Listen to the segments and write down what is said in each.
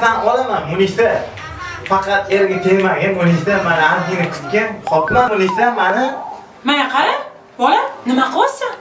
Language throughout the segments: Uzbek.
narxdan olaman, Munisa. Faqat erga tegmagan Munisa, mana antigini kutgan. Xo'pmi, Munisa, mani? Mana qara, bola, nima qilyapsan?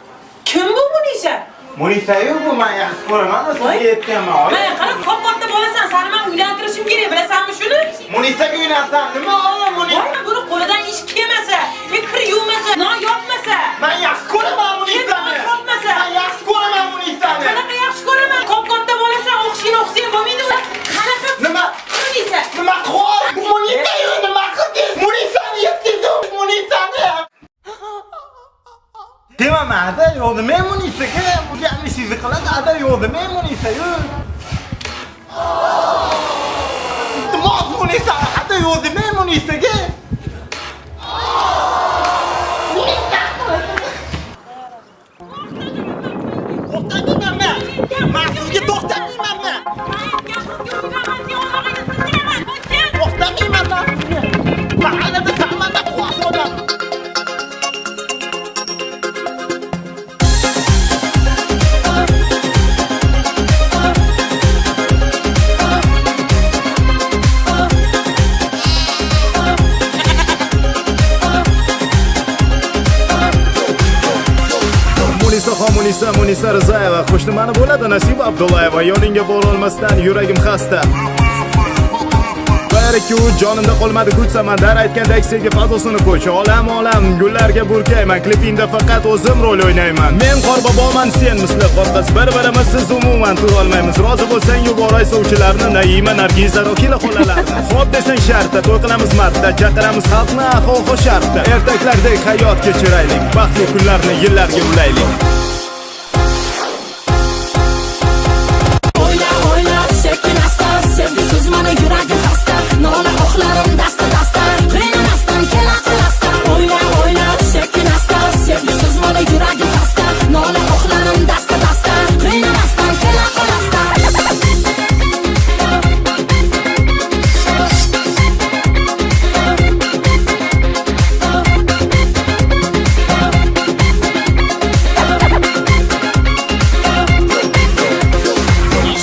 Kim bu Munisa? Munisa-yu bu, men yaxshi ko'raman, sizga aytganman. Mana qara, qop-qopda bo'lasan, seni men uylantirishim kerak, bilasanmi shuni? Munisaga uylansam nima olam, Munisa? Voy, buni qo'lidan ish kelmasa, kir yuvmasa, non yopmasa. Men yaxshi ko'raman Munisani. Men yaxshi ko'raman Munisani. Qanaqa yaxshi ko'raman? Qop-qopda bo'lasan, o'qishing bo'lmaydi ular. Qanaqa? Nima? Munisa. Nima qol? Munisa-yu nima qildingiz? Munisani yetdingiz, Munisani. Demama, ada yo'qdi men Munisaga. Bu gapni sizni qiladi, ada yo'qdi men Munisayu. Iltimos Munisa, ada yo'qdi men Munisaga. To'xtatinglarmi? Men sizga to'xtatinglarmi? To'xtatinglarmi? Mahallada hammadan qo'rqdim. Munisa Rizayeva, qo'shnimani bo'ladi Nasiba Abdullayeva. Yoningga bora olmasdan yuragim xasta. Bayrak-ku jonimda qolmadi kuch samandar, aytgandek sevgi fazosini qo'ch. Olam gullarga burkayman, klipingda faqat o'zim rol o'ynayman. Men qorboboman, sen misli qorqiz, bir-birimizsiz umuman tura olmaymiz. Rozi bo'lsang yuboray sovchilarni, Naima, Nargiza, Rokila xolalarni. Xo'p desang shartda, to'y qilamiz martda, chaqiramiz xalqni xo'xo shartda. Ertaklardek hayot kechiraylik, baxtli kunlarni yillarga ulaylik. Sevgisiz mana yuragim xasta, nola oqlarim dasta qiynamasdan kelaqilasta. O'yla sekin asta, sevgisiz mana yuragim xasta, nola oqlarim dasta qiynamasdan kelaqilasta.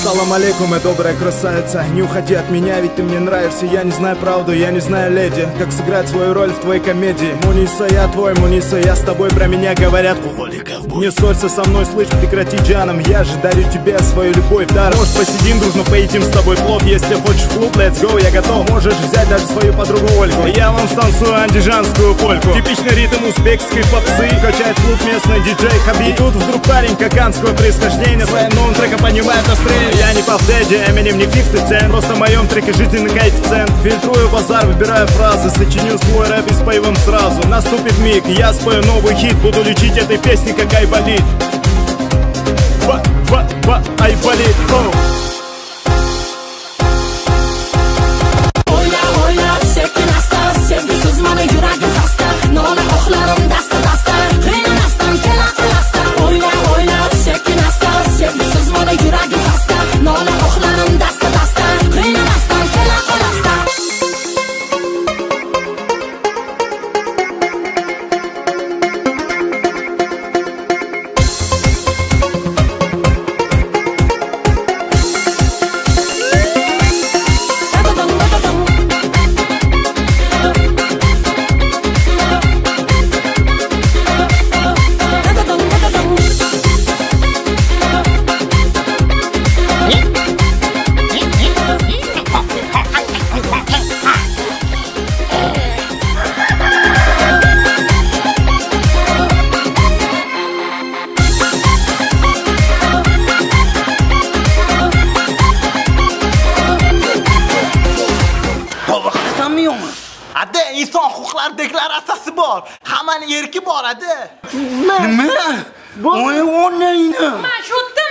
Салам алейкум, добрая красавица. Не уходи от меня, ведь ты мне нравишься. Я не знаю правду, я не знаю леди, как сыграть свою роль в твоей комедии. Муниса, я твой, Муниса, я с тобой, про меня говорят кухоли ковбой. Не ссорься со мной, слышь, прекрати джаном. Я же дарю тебе свою любовь дар. Может посидим дружно, поедим с тобой плов. Если хочешь в клуб, let's go, я готов. Можешь взять даже свою подругу Ольгу. Я вам станцую андижанскую польку. Типичный ритм узбекской попсы, качает клуб местный диджей Хаби. И тут вдруг парень каканского происхождения своим новым треком понимает настроение. Я не Puff Daddy, Eminem, не 50 Cent. Просто в моем треке жизненный коэффициент. Фильтрую базар, выбираю фразы, сочиню свой рэп и спою вам сразу. Наступит миг, я спою новый хит, буду лечить этой песней как айболит. Айболит, O'yla sekin asta, sevgisiz mana yuragim xasta, nola oqlarim dasta qiynamasdan kelaqilasta. O'yla sekin asta, sevgisiz mana yuragim xasta, nola oqlarim dasta qiynamasdan kelaqilasta. Ada inson huquqlari deklaratsiyasi bor. Hammaning erki bor, ada. Nima? Voy, o'rnayni. Men shu yerda